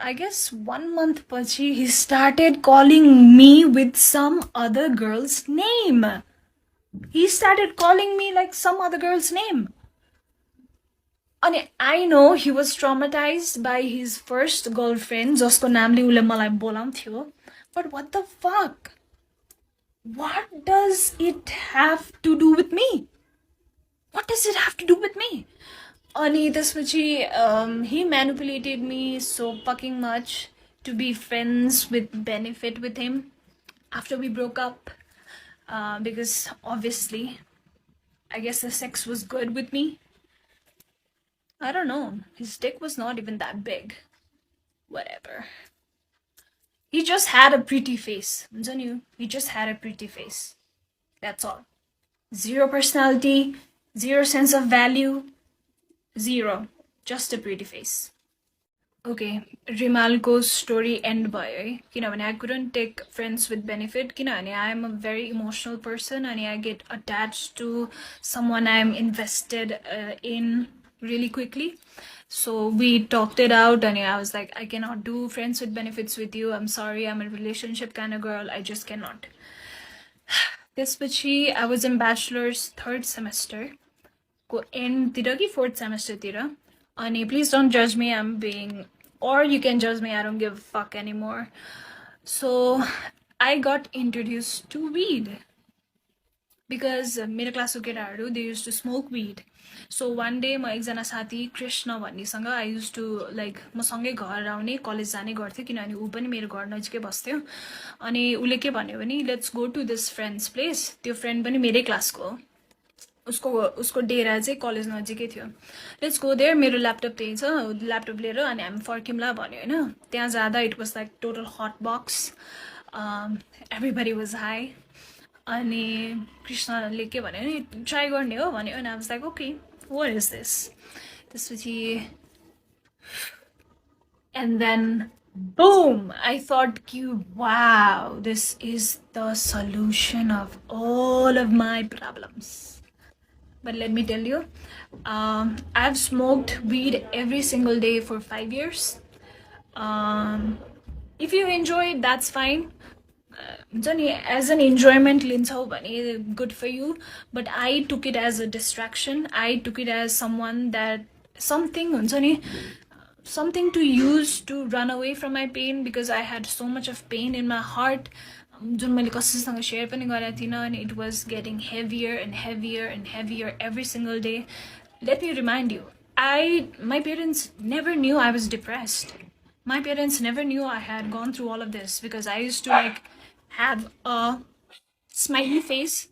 I guess 1 month pachi he started calling me with some other girl's name. He started calling me like some other girl's name. And I know he was traumatized by his first girlfriend, जसको नामले उले मलाई बोलाउँथ्यो. But what the fuck? What does it have to do with me? What does it have to do with me? Ani त्यसपछि he manipulated me so fucking much to be friends with benefit with him after we broke up, because obviously I guess the sex was good with me. I don't know, his dick was not even that big. Whatever. He just had a pretty face. He just had a pretty face. That's all. Zero personality, zero sense of value, zero. Just a pretty face. Okay, Rimalco's story end by I couldn't take friends with benefit. I am a very emotional person and I get attached to someone I'm invested in really quickly. So we talked it out and I was like, I cannot do friends with benefits with you. I'm sorry, I'm a relationship kind of girl. I just cannot. त्यसपछि I was in bachelor's 3rd semester को end तिर कि 4th semester तिर. And please don't judge me, I'm being, or you can judge me, I don't give a fuck anymore. So I got introduced to weed because मेरो क्लासको केटाहरू they used to smoke weed. So one day म एकजना साथी Krishna भन्नेसँग I used to like म सँगै घर आउने कलेज जाने गर्थ्यो किनभने ऊ पनि मेरो घर नजिकै बस्थ्यो. अनि उले के भन्यो भने let's go to this friend's place. त्यो फ्रेन्ड पनि मेरै क्लासको हो. उसको डेरा चाहिँ कलेज नजिकै थियो. लेट्स गो देयर, मेरो ल्यापटप त्यही छ, ल्यापटप लिएर अनि हामी फर्क्यौँला भन्यो होइन. त्यहाँ जाँदा it was like total hot box, everybody was high. अनि कृष्णले के भन्यो भने ट्राई गर्ने हो भन्यो अनि I was like okay what is this. त्यसपछि and then boom, I thought wow, this is the solution of all of my problems. But let me tell you, I've smoked weed every single day for 5 years. If you enjoy it, that's fine. As an enjoyment, good for you. But I took it as a distraction. I took it as something to use to run away from my pain, because I had so much of pain in my heart. And it was getting heavier and heavier and heavier every single day. Let me remind you, my parents never knew I was depressed. My parents never knew I had gone through all of this, because I used to like have a smiley face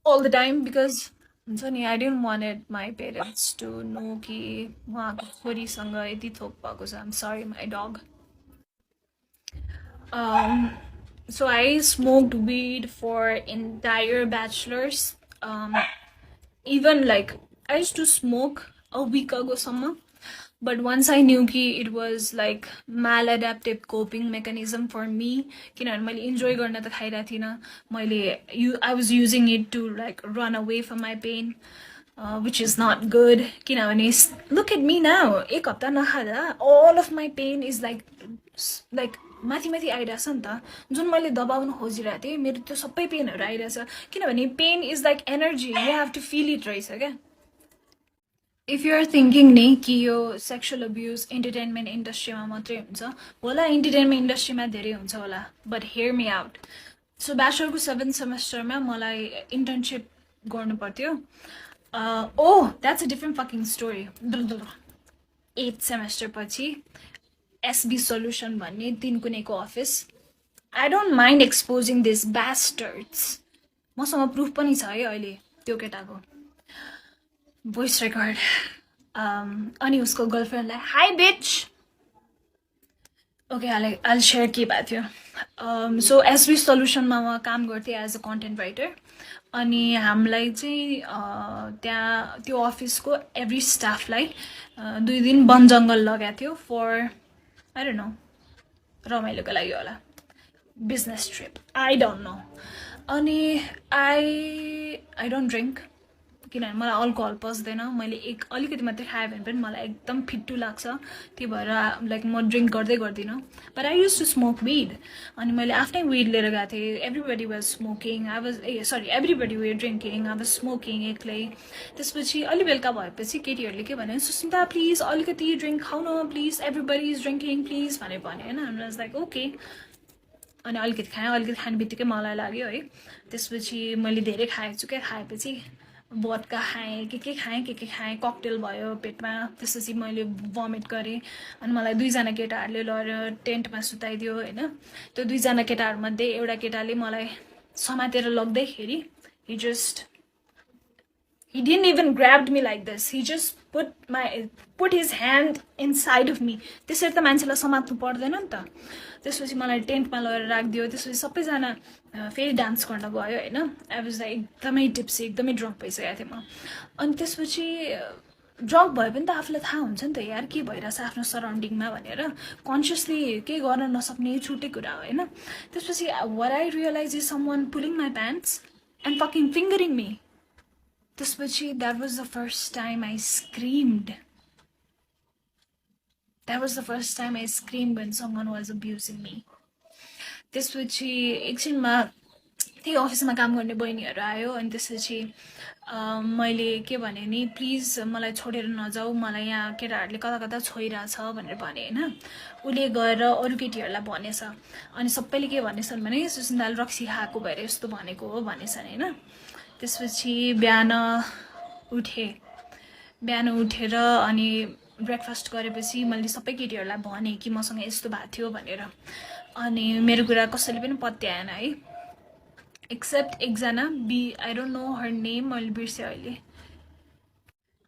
all the time, because I didn't want my parents to know कि उहाँको छोरीसँग यति थोक भएको छ. I'm sorry, my dog. So I smoked weed for entire bachelor's. Even like I used to smoke a week ago summer, but once I knew कि it was like maladaptive coping mechanism for me, किनभने मैले enjoy गर्न त खाइरहेको थिइनँ, I was using it to like run away from my pain, which is not good. किनभने look at me now, एक हप्ता नखाँदा all of my pain is like माथि माथि आइरहेछ नि त. जुन मैले दबाउन खोजिरहेको थिएँ मेरो त्यो सबै पेनहरू आइरहेछ, किनभने pain is like energy, you have to feel it रहेछ क्या. इफ यु आर थिङ्किङ नि कि यो सेक्सुअल अब्युज इन्टरटेनमेन्ट इन्डस्ट्रीमा मात्रै हुन्छ होला, इन्टरटेनमेन्ट इन्डस्ट्रीमा धेरै हुन्छ होला, but hear me out. So ब्याचलरको 7th सेमेस्टरमा मलाई इन्टर्नसिप गर्नु पर्थ्यो. That's a different fucking story. 8th semester पछि SB Solution भन्ने तिनकुनेको office. I don't mind exposing these bastards. मसँग प्रुफ पनि छ है अहिले त्यो केटाको भोइस रेकर्ड. अनि उसको गर्लफ्रेन्डलाई हाई बिच. ओके, I'll share के भएको थियो. सो SB Solutionमा म काम गर्थेँ एज अ कन्टेन्ट राइटर. अनि हामीलाई चाहिँ त्यहाँ त्यो अफिसको एभ्री स्टाफलाई 2 दिन वन जङ्गल लगाएको थियो फर I don't know, रमाइलोको लागि होला, business trip, I don't know. अनि I don't drink, किनभने मलाई अल्कोहल पस्दैन मैले अलिकति मात्रै खाएँ भने पनि मलाई एकदम फिट्टु लाग्छ त्यही भएर लाइक म ड्रिङ्क गर्दिनँ but I use to smoke weed अनि मैले आफ्नै विड लिएर गएको थिएँ everybody was smoking I was everybody were drinking I was smoking एक्लै त्यसपछि अलि बेलुका भएपछि केटीहरूले के भन्यो सुस्मिता प्लिज अलिकति ड्रिङ्क खाउ न please everybody is drinking please भन्यो होइन आई वाज लाइक ओके अनि अलिकति खाने बित्तिकै मलाई लाग्यो है त्यसपछि मैले धेरै खाएछु क्या खाएपछि बदका खाएँ के खाएँ ककटेल भयो पेटमा त्यसपछि मैले भमिट गरेँ अनि मलाई 2जना केटाहरूले लगेर टेन्टमा सुताइदियो होइन त्यो 2जना केटाहरूमध्ये एउटा केटाले मलाई समातेर लग्दैखेरि he didn't even grabbed me like this. He just put his hand inside of me. त्यसरी त मान्छेलाई समात्नु पर्दैन नि त त्यसपछि मलाई टेन्टमा लगेर राखिदियो त्यसपछि सबैजना फेरि डान्स गर्न गयो होइन आई वाज लाइक एकदमै टिप्सी एकदमै ड्रङ्क भइसकेको थिएँ म अनि त्यसपछि ड्रङ्क भयो पनि त आफूलाई थाहा हुन्छ नि त यार के भइरहेछ आफ्नो सराउन्डिङमा भनेर कन्सियसली केही गर्न नसक्ने छुट्टै कुरा हो होइन त्यसपछि what I realized is someone pulling my pants and fucking fingering me. त्यसपछि that was the first time I screamed. That was the first time I screamed when someone was abusing me. त्यसपछि एकछिनमा त्यही अफिसमा काम गर्ने बहिनीहरू आयो अनि त्यसपछि मैले के भने नि प्लिज मलाई छोडेर नजाऊ मलाई यहाँ केटाहरूले कता कता छोइरहेछ भनेर भने होइन उसले गएर अरू केटीहरूलाई भनेछ अनि सबैले के भनेछन् भने सुस्मिताले रक्सी खाएको भएर यस्तो भनेको हो भनेछन् होइन त्यसपछि बिहान उठेर अनि ब्रेकफास्ट गरेपछि मैले सबै केटीहरूलाई भने कि मसँग यस्तो भएको थियो भनेर अनि मेरो कुरा कसैले पनि पत्याएन है एक्सेप्ट एकजना I don't know her name मैले बिर्सेँ अहिले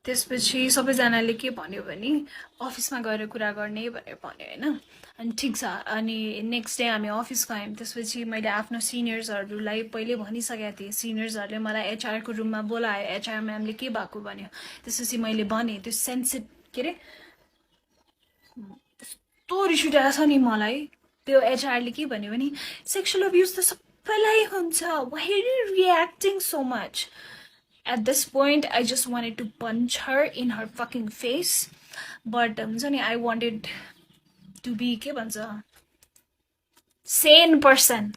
त्यसपछि सबैजनाले के भन्यो भने अफिसमा गएर कुरा गर्ने भनेर भन्यो होइन अनि ठिक छ अनि नेक्स्ट डे हामी अफिस गयौँ त्यसपछि मैले आफ्नो सिनियर्सहरूलाई पहिले भनिसकेको थिएँ सिनियर्सहरूले मलाई एचआरको रुममा बोलायो एचआर म्यामले के भएको भन्यो त्यसपछि मैले भने त्यो के अरे यस्तो रिस उठेको छ नि मलाई त्यो एचआरले के भन्यो भने सेक्सुअल अब्युज त सबैलाई हुन्छ why are you reacting so much At this point, I just wanted to punch her in her fucking face. But I wanted to be sane person.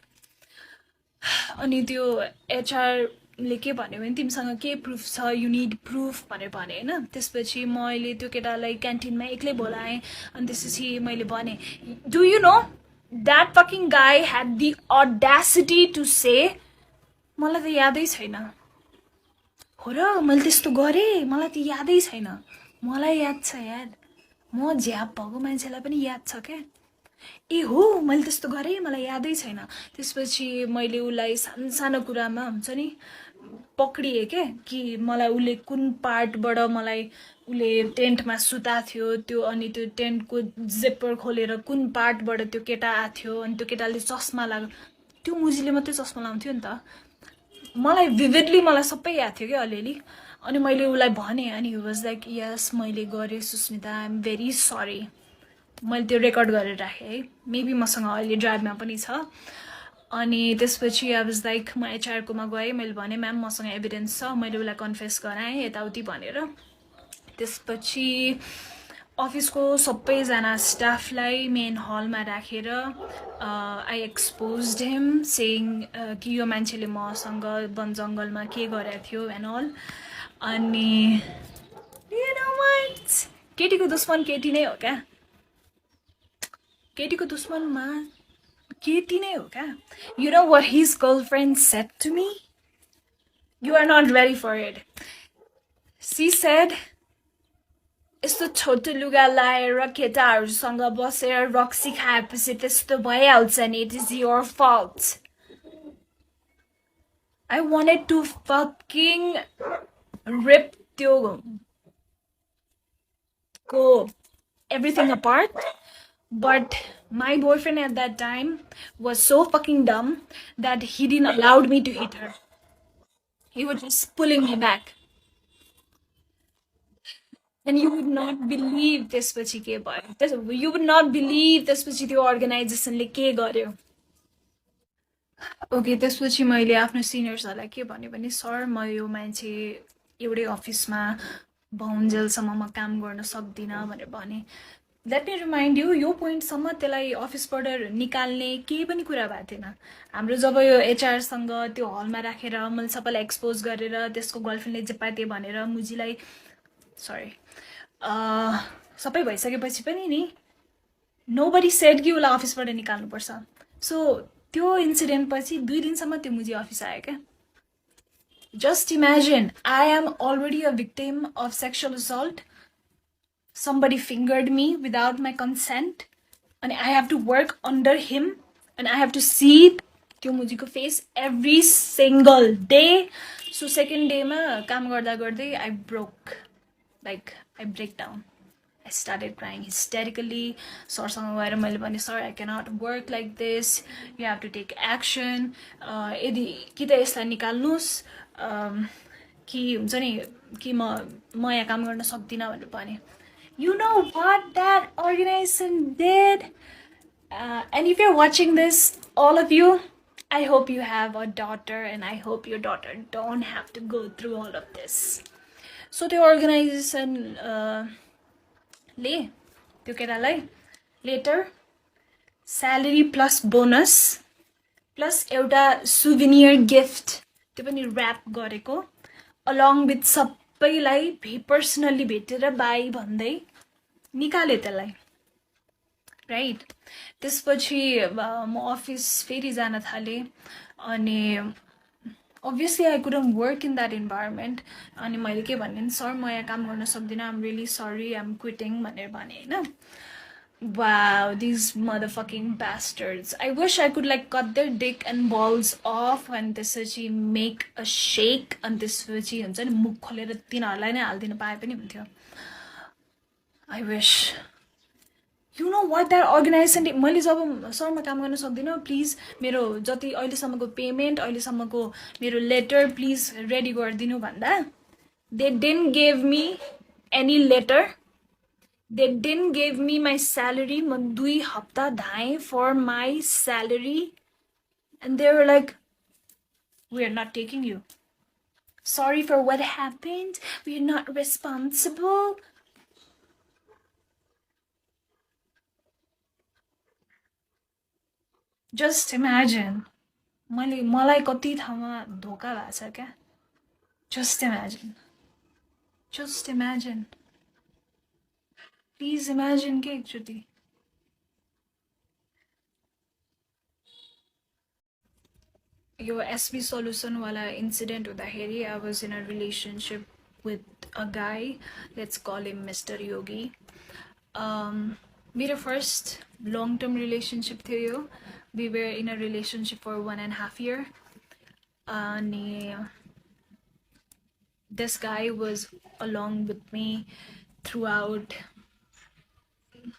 अनि त्यो एचआरले के भन्यो भने तिमीसँग के प्रुफ छ यु निड प्रुफ भनेर भने होइन त्यसपछि मैले त्यो केटालाई क्यान्टिनमा एक्लै बोलाएँ अनि त्यसपछि मैले भने do you know that fucking गाई ह्याड द अडासिटी टु से मलाई त यादै छैन हो र मैले त्यस्तो गरेँ मलाई त यादै छैन मलाई याद छ यार म झ्याप भएको मान्छेलाई पनि याद छ क्या ए हो मैले त्यस्तो गरेँ मलाई यादै छैन त्यसपछि मैले उसलाई सानो कुरामा हुन्छ नि पक्रिएँ क्या कि मलाई उसले कुन पार्टबाट मलाई उसले टेन्टमा सुता थियो त्यो अनि त्यो टेन्टको जिप्पर खोलेर कुन पार्टबाट त्यो केटा आएको थियो अनि त्यो केटाले चस्मा लाग्यो त्यो मुजीले मात्रै चस्मा लाउँथ्यो नि त मलाई भिभिडली मलाई सबै याद थियो क्या अलिअलि अनि मैले उसलाई भने अनि हि वाज लाइक यस मैले गरेँ Sushmita I am very sorry मैले त्यो रेकर्ड गरेर राखेँ है मेबी मसँग अहिले ड्राइभमा पनि छ अनि त्यसपछि आई वाज लाइक म एचआरकोमा गएँ मैले भने म्याम मसँग एभिडेन्स छ मैले उसलाई कन्फेस गराएँ यताउति भनेर त्यसपछि अफिसको सबैजना स्टाफलाई मेन हलमा राखेर आई एक्सपोज्ड हिम सेइङ कि यो मान्छेले मसँग वन जङ्गलमा के गरेको थियो एन्ड अल अनि केटीको दुश्मन केटी नै हो क्या केटीको दुश्मनमा केटी नै हो क्या you know what his girlfriend said to me you are not ready for it she said यस्तो छोटो लुगा लाएर केटाहरूसँग बसेर रक्सी खाएपछि त्यस्तो भइहाल्छ नि it is your fault I wanted to fucking rip त्यो को everything apart but my boyfriend at that time was so fucking dumb that he didn't allow me to hit her. He was just pulling me back. And you would not believe this पछि के भयो you would not believe त्यसपछि त्यो अर्गनाइजेसनले के गर्यो okay त्यसपछि मैले आफ्नो सिनियर्सहरूलाई के भन्यो भने सर म यो मान्छे एउटै अफिसमा बहुन्जेलसम्म म काम गर्न सक्दिनँ भनेर भने लेट मी रिमाइन्ड यो पोइन्टसम्म त्यसलाई अफिसबाट निकाल्ने केही पनि कुरा भएको थिएन हाम्रो जब यो एचआरसँग त्यो हलमा राखेर मैले सबैलाई एक्सपोज गरेर त्यसको गर्लफ्रेन्डले जे पाए त्यो भनेर मुजीलाई सरी सबै भइसकेपछि पनि नि नोबडी सेड कि उसलाई अफिसबाट निकाल्नुपर्छ सो त्यो इन्सिडेन्ट पछि 2 दिनसम्म त्यो मुजी अफिस आयो क्या Just imagine, I am already a victim of sexual assault. Somebody fingered me without my consent. And I have to work under him. And I have to see त्यो मुजीको face every single day. So second day ma काम गर्दा गर्दै I broke. Like, I break down. I started crying hysterically. सरसँग गएर मैले भने sir I cannot work like this. You have to take action. यदि कि त यसलाई निकाल्नुस् कि हुन्छ नि कि म यहाँ काम गर्न सक्दिनँ भनेर भने You know what that organization did? And if you're watching this, all of you, I hope you have a daughter and I hope your daughter don't have to go through all of this. So the organization ले त्यो केटालाई later salary plus bonus plus एउटा souvenir gift त्यो पनि wrap गरेको along with सबैलाई personally भेटेर by भन्दै निकाले त्यसलाई राइट त्यसपछि म अफिस फेरि जान थालेँ अनि obviously I couldn't work in that environment अनि मैले के भने सर म यहाँ काम गर्न सक्दिनँ I'm really sorry I'm quitting भनेर भने हैन Wow, these motherfucking bastards. I wish I could like cut their dick and balls off and त्यसपछि make a shake and त्यसपछि हुन्छ नि मुख खोलेर तिनीहरुलाई नै हाल्दिन पाए पनि हुन्थ्यो I wish You know what that organization मैले जब सर म काम गर्न सक्दिनँ प्लिज मेरो जति अहिलेसम्मको पेमेन्ट अहिलेसम्मको मेरो लेटर प्लिज रेडी गरिदिनु भन्दा they didn't give me any letter They didn't give me my salary. म 2 हप्ता धाएँ for my salary. And they were like, we are not taking you. Sorry for what happened. We are not responsible. Just imagine. मलाई कति ठाउँमा धोका भएको छ क्या Just imagine. Just imagine. Please imagine के एकचोटि यो SB solution वाला incident हुँदाखेरि I was in a relationship with a guy. Let's call him Mr. Yogi. मेरो first long-term relationship थियो यो. We were in a relationship for 1.5 years. अनि this guy was along with me throughout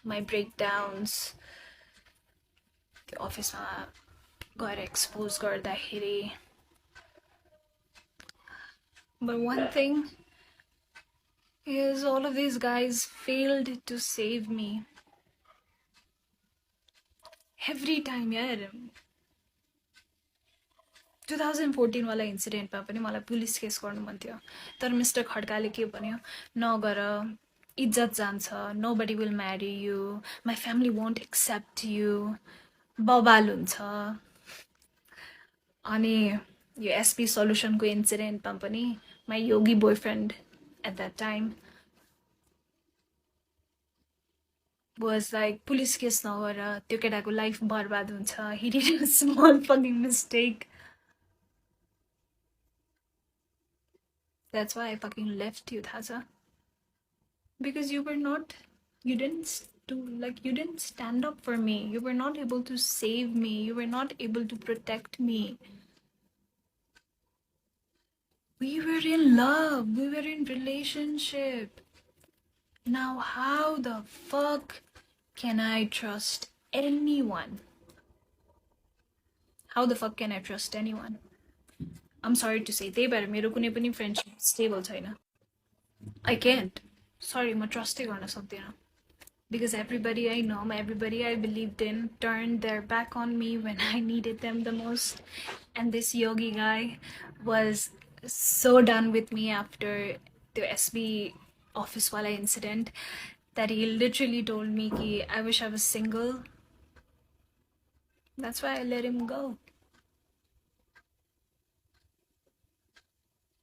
my breakdowns the office got exposed गर्दाखेरि but one thing is all of these guys failed to save me every time यार 2014 वाला इन्सिडेन्टमा पनि मलाई police case गर्नु मन थियो तर मिस्टर खड्काले के भन्यो नगर इज्जत जान्छ nobody will marry you my family won't accept you बबाल हुन्छ अनि यो SP solution को इन्सिडेन्टमा पनि my yogi boyfriend at that time was like police case नगर त्यो केटाको लाइफ बर्बाद हुन्छ he did a small fucking mistake that's why I fucking left you थाहा छ because you didn't stand up for me you were not able to save me you were not able to protect me we were in love we were in relationship now how the fuck can I trust anyone how the fuck can I trust anyone I'm sorry to say त्यही भएर मेरो कुनै पनि friendship stable छैन I can't sorry म ट्रस्टै गर्न सक्दिनँ because everybody I know everybody I believed in turned their back on me when I needed them the most and this yogi guy was so done with me after the SB office wala incident that he literally told me ki I wish I was single. That's why I let him go.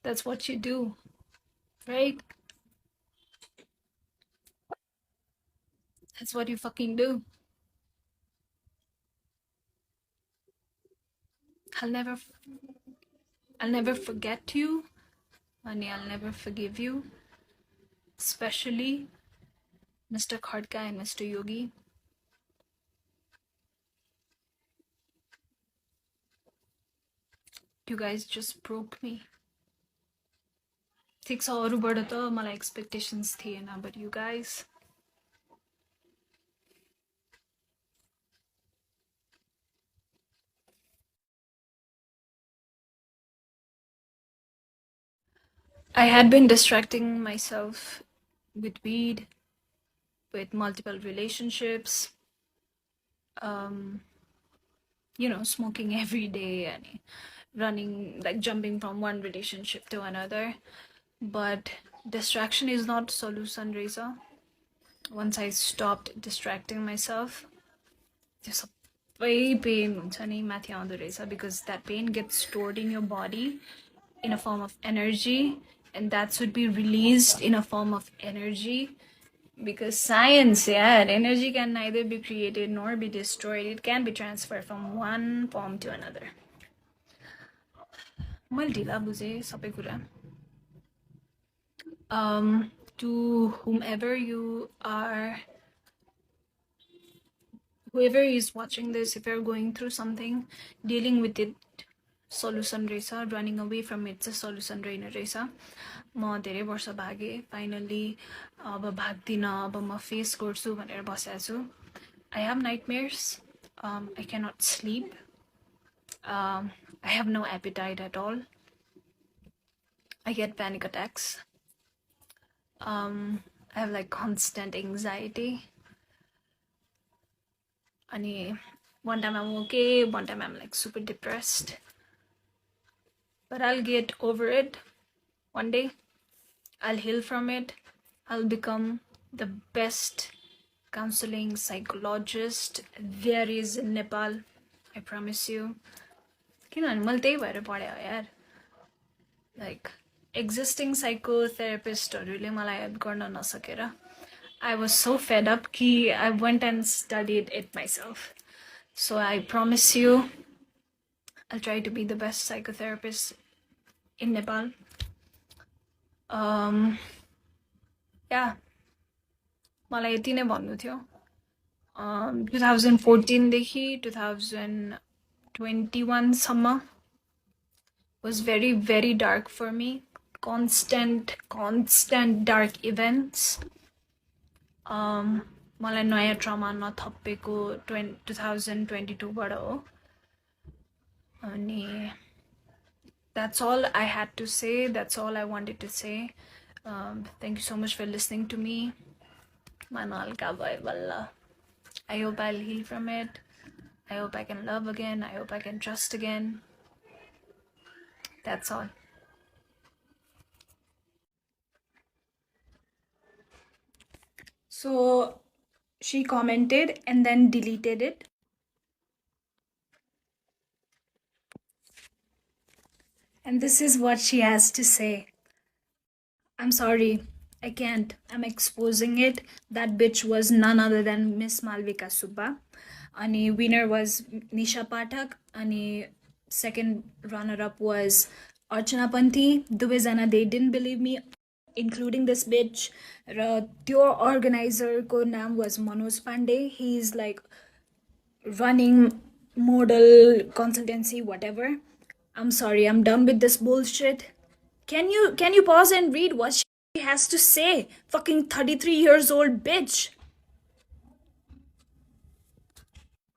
That's what you do, right? That's what you fucking do. I'll never I'll never forget you, and I'll never forgive you, especially Mr. Khadka and Mr. Yogi. You guys just broke me. ठिक छ अरूबाट त मलाई expectations थिएन, but you guys, I had been distracting myself with weed, with multiple relationships, smoking every day and running, like jumping from one relationship to another. But distraction is not solution, Reza. Once I stopped distracting myself, त्यो सबै pain हुन्छ नि माथि आउँदो रहेछ, because that pain gets stored in your body in a form of energy, and that should be released in a form of energy. Because science, yeah, energy can neither be created nor be destroyed. It can be transferred from one form to another. मैले ढिला बुझेँ सबै कुरा. To whomever whoever is watching this, if you're going through something, dealing with it solution रहेछ, running away from it चाहिँ solution रहेन रहेछ. म धेरै वर्ष भागेँ, फाइनली अब भाग्दिनँ, अब म फेस गर्छु भनेर बसेको छु. I have nightmares. I cannot sleep. I have no appetite at all. I get panic attacks. I have like constant anxiety. And one time I'm okay, one time I'm like super depressed. But I'll get over it one day. I'll heal from it. I'll become the best counseling psychologist there is in Nepal. I promise you. किनभने मैले त्यही भएर पढेँ हो यार. Like existing psychotherapistहरूले मलाई help गर्न नसकेर I was so fed up कि I went and studied it myself. So I promise you, I'll try to be the best psychotherapist in Nepal. Yeah, मलाई यति नै भन्नु थियो. 2014 देखि 2021 सम्म was very, very dark for me. Constant dark events. मलाई नयाँ ट्रमा नथपेको 2022 बाट हो. अनि that's all I had to say. That's all I wanted to say. Thank you so much for listening to me. Manalka bhai balla. I hope I'll heal from it. I hope I can love again. I hope I can trust again. That's all. So she commented and then deleted it. And this is what she has to say. I'm sorry. I can't. I'm exposing it. That bitch was none other than Miss Malvika Subba. Ani winner was Nisha Pathak. Ani second runner-up was Archana Panthi. Duvezana, they didn't believe me, including this bitch. Your organizer ko naam was Manoj Pandey. He's like running model consultancy, whatever. I'm sorry, I'm done with this bullshit. Can you pause and read what she has to say? Fucking 33 years old bitch.